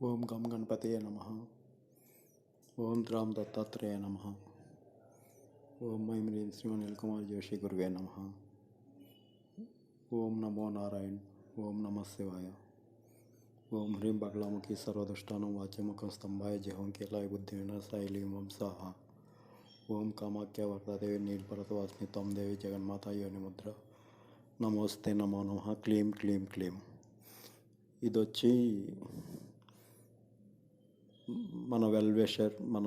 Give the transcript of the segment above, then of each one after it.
ఓం గం గణపతయే నమః. ఓం రాం దత్తాత్రేయ నమః. ఓం ఐం హ్రీం శ్రీ నీలకుమార్ జోషి గురువే నమః. ఓం నమో నారాయణ్. ఓం నమః శివాయ. ఓం హ్రీం బగలాముఖి సర్వదుష్టానం వాచ్యముఖం స్తంభాయ జహం కేలాయ బుద్ధి వినాశాయ వంశాహ. ఓం కామాఖ్య వర్ధదేవి నీల్పరతవాసిని తం దేవి జగన్మాత యోని ముద్ర. నమోస్తే నమో నమః. క్లీం క్లీం క్లీం. ఇది వచ్చి మన వెల్విషర్, మన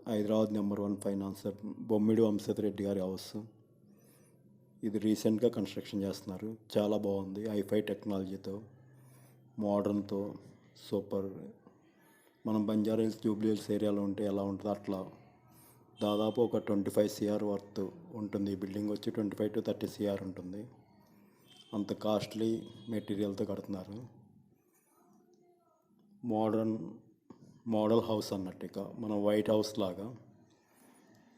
హైదరాబాద్ నెంబర్ 1 ఫైనాన్సర్ బొమ్మిడి వంశతిరెడ్డి గారి హౌస్. ఇది రీసెంట్గా కన్స్ట్రక్షన్ చేస్తున్నారు. చాలా బాగుంది. హైఫై టెక్నాలజీతో, మోడర్న్తో, సూపర్. మనం బంజారా హిల్స్, జూబ్లీ హిల్స్ ఏరియాలో ఉంటే ఎలా ఉంటుందో అట్లా దాదాపు ఒక 25 CR వర్త్ ఉంటుంది. ఈ బిల్డింగ్ వచ్చి 25 to 30 CR ఉంటుంది. అంత కాస్ట్లీ మెటీరియల్తో కడుతున్నారు. మోడల్ హౌస్ అన్నట్టు, ఇక మన వైట్ హౌస్ లాగా.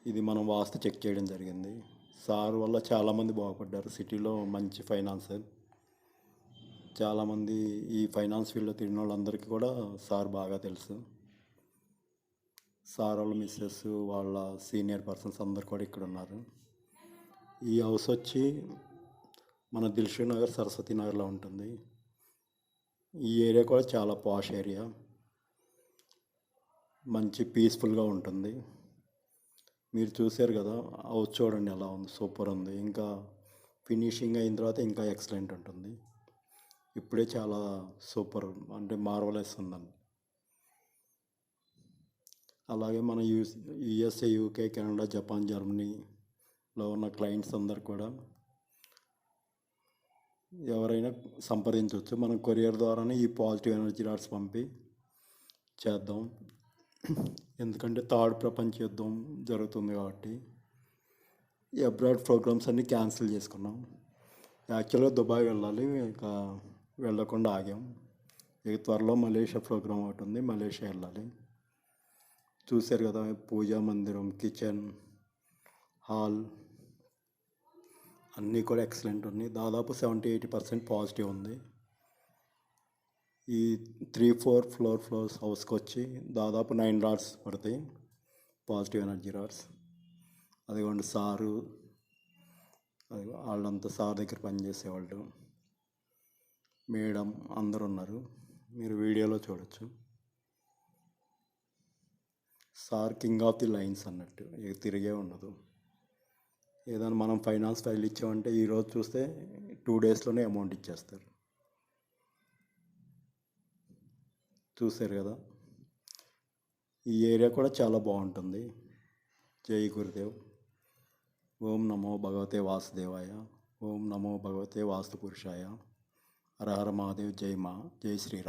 ఇది మనం వాస్తు చెక్ చేయడం జరిగింది. సార్ వల్ల చాలామంది బాగుపడ్డారు. సిటీలో మంచి ఫైనాన్సర్. చాలామంది ఈ ఫైనాన్స్ ఫీల్డ్లో తిరిగిన వాళ్ళందరికీ కూడా సార్ బాగా తెలుసు. సార్ వాళ్ళ మిస్సెస్, వాళ్ళ సీనియర్ పర్సన్స్ అందరు కూడా ఇక్కడ ఉన్నారు. ఈ హౌస్ వచ్చి మన దిల్షుక్ నగర్, సరస్వతి నగర్లో ఉంటుంది. ఈ ఏరియా కూడా చాలా పాష్ ఏరియా. మంచి పీస్ఫుల్గా ఉంటుంది. మీరు చూశారు కదా, హౌస్ చూడండి ఎలా ఉంది, సూపర్ ఉంది. ఇంకా ఫినిషింగ్ అయిన తర్వాత ఇంకా ఎక్సలెంట్ ఉంటుంది. ఇప్పుడే చాలా సూపర్, అంటే మార్వలెస్ ఉందండి. అలాగే మన USA, UK, కెనడా, జపాన్, జర్మనీలో ఉన్న క్లయింట్స్ అందరు కూడా ఎవరైనా సంప్రదించవచ్చు. మనం కొరియర్ ద్వారానే ఈ పాజిటివ్ ఎనర్జీ రాడ్స్ పంపి చేద్దాం. ఎందుకంటే థర్డ్ ప్రపంచ యుద్ధం జరుగుతుంది కాబట్టి ఈ అబ్రాడ్ ప్రోగ్రామ్స్ అన్నీ క్యాన్సిల్ చేసుకున్నాం. యాక్చువల్గా దుబాయ్ వెళ్ళాలి, ఇక వెళ్ళకుండా ఆగాం. ఇక త్వరలో మలేషియా ప్రోగ్రామ్ ఒకటి ఉంది, మలేషియా వెళ్ళాలి. చూశారు కదా, పూజా మందిరం, కిచెన్, హాల్ అన్నీ కూడా ఎక్సలెంట్ ఉన్నాయి. దాదాపు 70-80% పాజిటివ్ ఉంది. ఈ 3-4 ఫ్లోర్స్ హౌస్కి వచ్చి దాదాపు 9 రాడ్స్ పడతాయి, పాజిటివ్ ఎనర్జీ రాడ్స్. అదిగోండి సారు, అది వాళ్ళంతా సార్ దగ్గర పనిచేసేవాళ్ళు, మేడం అందరు ఉన్నారు. మీరు వీడియోలో చూడొచ్చు. Sir king of the lines అన్నట్టు, ఇక తిరిగే ఉండదు. ఏదైనా మనం ఫైనాన్స్ ఫైల్ ఇచ్చామంటే ఈరోజు చూస్తే 2 డేస్లోనే అమౌంట్ ఇచ్చేస్తారు. చూశారు కదా, ఈ ఏరియా కూడా చాలా బాగుంటుంది. జై గురుదేవ్. ఓం నమో భగవతే వాసుదేవాయ. ఓం నమో భగవతే వాస్తు పురుషాయ. హర హర మహాదేవ్. జై శ్రీరామ్.